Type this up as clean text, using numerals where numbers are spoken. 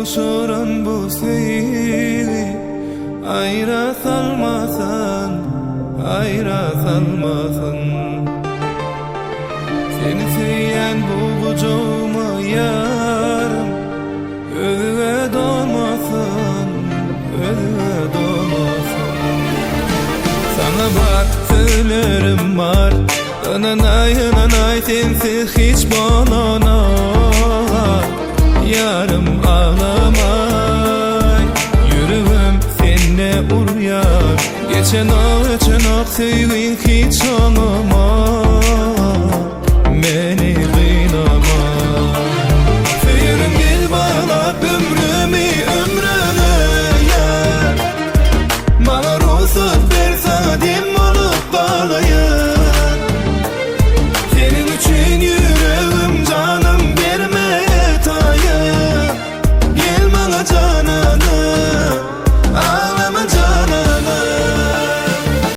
buluşuran bu seyri ayra salmasan, ayra salmasan. Seni seyen bu vücuma yarım özüne dolmasın, özüne dolmasın. Sana bak söylerim var, nanay nanay sensiz hiç bana yarım ağlamay. Yüreğim seninle uğrayar, geçen sevgin hiç olma. Beni